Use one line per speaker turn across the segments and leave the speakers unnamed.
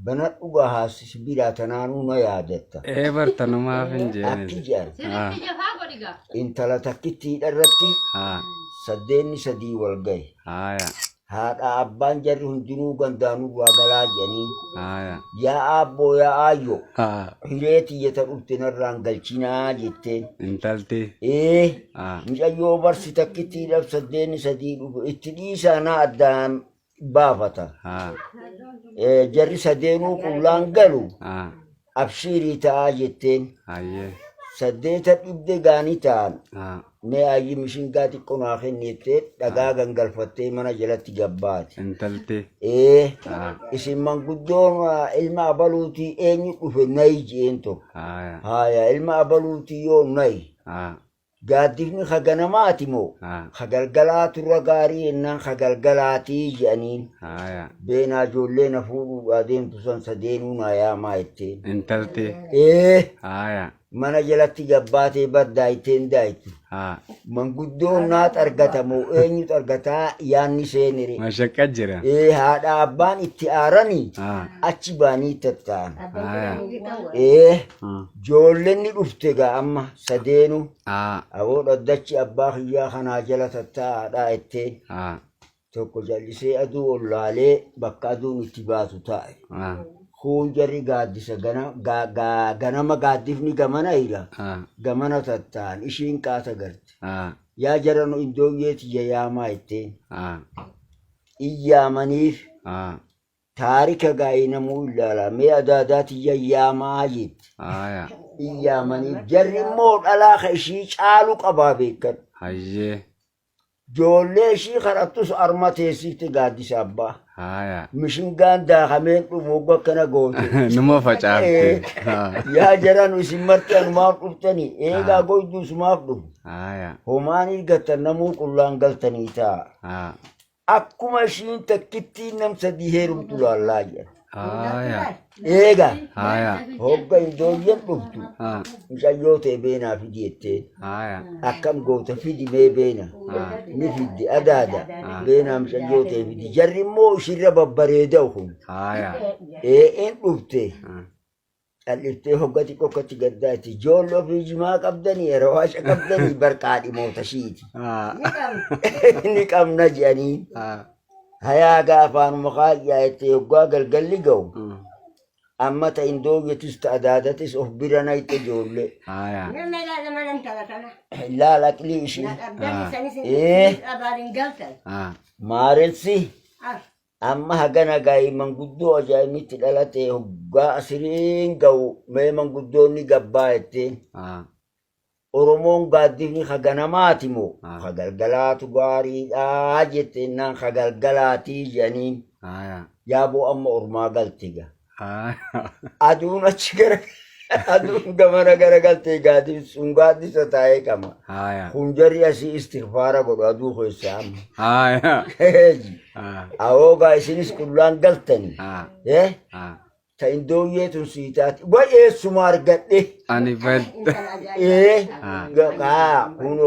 Banat uga hasis bira tananu na yadetta.
Bartanuma finjene.
Akkijan.
Ah.
Intala takkitti darratti
Ah.
saddeeni sadii walgay.
Aya.
Haadha abbaan jarri hundinuu gandaanuu waa galaa jedhanii
Aya.
yaa abboo yaa aayyo
Ah.
hireetii yeta dhufte narraan galchinaa jetteen.
Intalti. Ah.
Mucayyoo barsi takkittiidhaaf saddeeni sadii dhufu itti dhiisaanaa addaan baafata.
Ah.
Jarri sadeenuu qullaan galu
Ah.
abshiirii ta'aa jetteen.
Aye.
Saddeeta dhibde gaanii ta'an.
Ah.
Mee ayyi mishingaa xiqqoo naa kennettee dhagaa gangalfattee mana jalatti gabbaati.
Intalti.
Ah. Isin manguddoon ilma abaluutii eenyu dhufe nayi jeen tokko.
Aya.
Haya ilma abaluutii yoo nayi.
Ah.
Gaaddifni haganamaati moo?
Ah.
Hagalgalaa turra gaarii jennaan hagalgalaatii jedhaniin.
Aya.
Beenaa ijoollee na fuudhuu adeemtu san sadeenuu naa yaamaa jetteen.
Intalti. Aya.
Mana jalatti gabbaatee baddaayteen daayitu.
Ah.
Manguddoon naat argatamoo eenyutu argataa yaanni seenire.
Mashaqqa jira.
Haadha abbaan itti aaranii
Ah.
achi baanii tatta'an.
Aya. Ah.
Joollenni dhufte gaa amma sadeenu
Ah.
aboo dhaddachi abbaa kiyyaa kanaa jala tattaa'aadhaa jetteen
Ah.
tokko jallisee aduu ollaalee bakka aduun itti baatu taa'e.
Ah.
Kun jarri gaaddisa ganama gaaddifni gamana hira.
Ah.
Gamana tatta'an ishiin qaata garte.
Ah.
Yaa jarano indooyyeeti yayaamaa jetteen.
Ah.
Iyyaamaniif
Ah.
taarika gaa'ii namuu ilaala. Mee adaadaati yayyaamaa jetti.
Aya.
Iyyaamaniif jarri immoo dhalaa ka ishii caalu qabaa beekan.
Aye.
Joollee ishii kadhattus arma teessifte gaaddisa abbaa.
Aya.
Mishingaan daakameen dhufu ogga akkana goote.
Numa facaafte.
Yaa jaranu isin marti anumaaf dhuftanii eegaa goyduu sumaaf dhufu.
Aya.
Homaan irgattan namuu qullaan galtanii ta'a.
Ah.
Akkuma ishiin takkittiin nam sadii heerumtu laallaa jedha.
Aya.
Eegaa
Aya.
hogga indooyyen dhuftu
Ah.
mucayyoo ta'e beenaa fidi jettee
Aya.
akkam goota fidi mee beena ni fiddi adaada beenaa mucayyoo ta'e fidi jarri immoo ishirra babbareeda kun
Aya.
een dhufte
Ah.
calliftee hogga xiqqokkatti gaddaa itti ijoolloo fi jimaa qabdanii rawaasha qabdanii barqaadhi moota shiiti
Ah.
ni qabna jedhanii
Ah.
hayaa gaafaanuma kaayyaa jettee hoggaa galgalli ga'u
Mm.
amma ta indooyyetis ta adaadatis of bira nayte ijoollee
Aya.
laala qilii ishii
Ah.
maarensi amma hagana gaa'ii manguddoo ajaa'ibnitti dhalate hoggaa asiriin ga'u mee manguddoonni gabbaa jetteen
Ah.
Oromoon gaaddifni haganamaati moo
Ah.
hagalgalaatu gaariidhaa jetteennaan hagalgalaatii jedhaniin
Aya.
yaaboo amma ormaa galtiga
Aya.
aduun achi gara aduun gamana gara galtee gaaddif sun gaaddisa taa'ee qaba
Aya.
kun jarri asii istigfaara godhu aduu keessa amma
Aya. Ah.
awoogaa isinis qullaan galtani
Ah. Ah.
ta indooyyeetun siitaati wayeessuma argadhe
Ani bed.
kun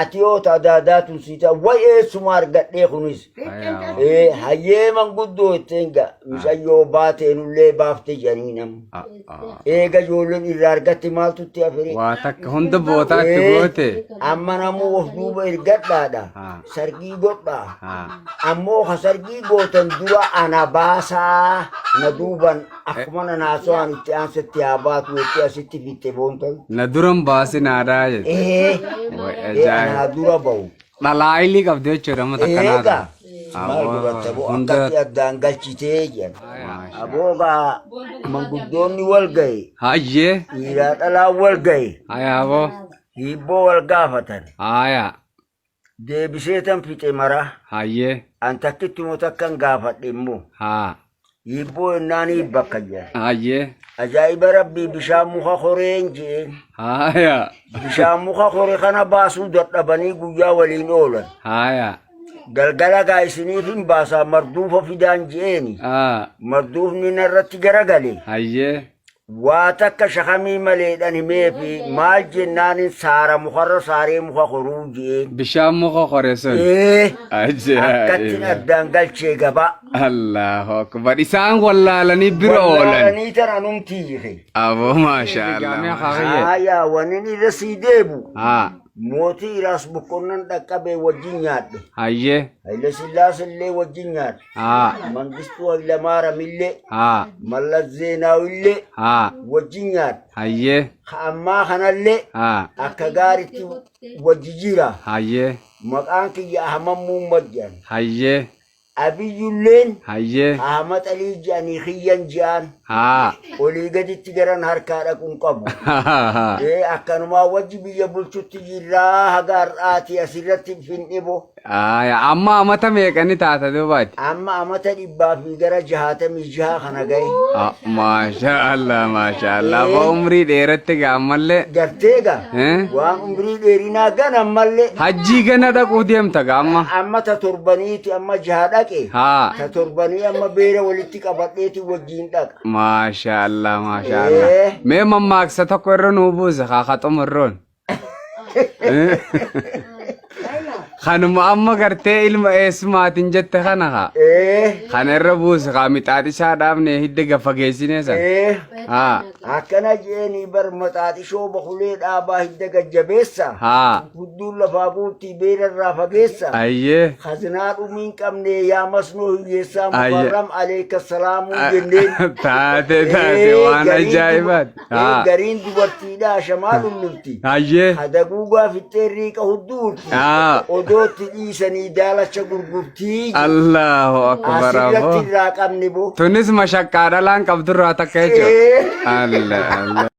ati yoo ta adaadaatun siitaa wayeessuma argadhe kunis
Aya.
hayyee manguddoo jetteen ga mucayyoo baateenullee baafte jedhanii namu
Ah. Ah.
eega ijoolleen irraa argatte maaltutti afire
Waa takka hunda bootaatti goote.
amma namuu of duuba ergadhaadha
Ah.
sargii godhaa
Ah.
ammoo ka sargii gootan dura ana baasaa na duuban akkuma na naasoo itti aansatti haa baatu jettee asitti fitte boontan
Na duran baasin aadaa jedhe.
ana dura ba'u
Dhalaayilii qabdi jechuudha mata
eega
kanaadha.
maal duratte boo akkatti addaan galchitee jedhan aboogaa manguddoonni wal gahe
Hayyee.
dhiiraa dhalaa wal gahe
Hayaaboo.
hiibboo wal gaafatan
Haya.
deebisee tan fixe mara
Hayyee.
an takkittimo takkan gaafadhe immoo
Haa.
hiibboo ennaanii bakka jedhan
Hayyee.
ajaa'iba rabbii bishaan muka koreen jeen
Haya.
bishaan muka kore kana baasuu dadhabanii guyyaa waliin oolan
Haya.
galgala gaa isiniif hin baasaa marduufa fidaan jeeni
Ah.
marduufni narratti garagale
Hayyee.
واتك شخمي مليدان هميفي مال جنان سارة مخرر ساري مخا خروجين
بشام مخو خورسون
إيه
أكتن
أكتن الدنقل شي قبا
الله أكبر إسان والله لني
والله
برولن
نيتر أنم تيخي
أبو ما شاء الله
آيا ونني رسيديبو
ها
موتي راس بكونن دكابي وجينيات
هاي
هيلا سلاس اللي وجينيات
ها
منجستو إلا مارا ملي
ها
ملت زيناو اللي
ها
وجينيات
هاي
أما خنا اللي
ها
أكغاري وجيجيرا
هاي
مقانك يا أحمد مجان
هاي
أبي يلين
هاي
أحمد علي جاني خيان جان
ها
ولي قد تجران هركاركم قبو
ها
إيه أكانوا ما وجبي يبلشوا تجيرا هجار آتي أسيرت في النبو
يا أما متى ميكاني تاتا دوبات
أما تريبا في جرا جهات مجها خنا جاي
ما شاء الله ما شاء الله بعمري ديرت كامل
قرتيجا
ها
وان عمري ديرنا جنا ملة
حجي كنا دا قديم تكاما
أما تتربنيتي أما جهادك
ها
تتربني أما بيرة ولتك أبطيتي وجين تك
ما شاء الله ما شاء الله مي ماما ستكبر نوبوز خاطم الرون خانم أما كرتي علم اسمه تنجت خانها
إيه
خان الربوس خامت عادي شادام نهيد جفاجيسينه سن
إيه
ها
أكنا جيني برمتاتي شو بخليد أبا هيدك جبسة
ها
فدول لفاقوتي بير الرافقسة
أيه
خزنات أمين كمني يا مسنو يسام
أيه.
مكرم عليك السلام جنين
تاتي وانا جايبات ها
قرين دبرتي دا شمال اللوتي
أيه
هذا جوجا في التريك هدوتي
ها
ودوت إيساني دالة شغرغرتي
الله أكبر أبو
أسيرتي راكم نبو
تونس مشاكل لان كبدر راتك كيجو الله الله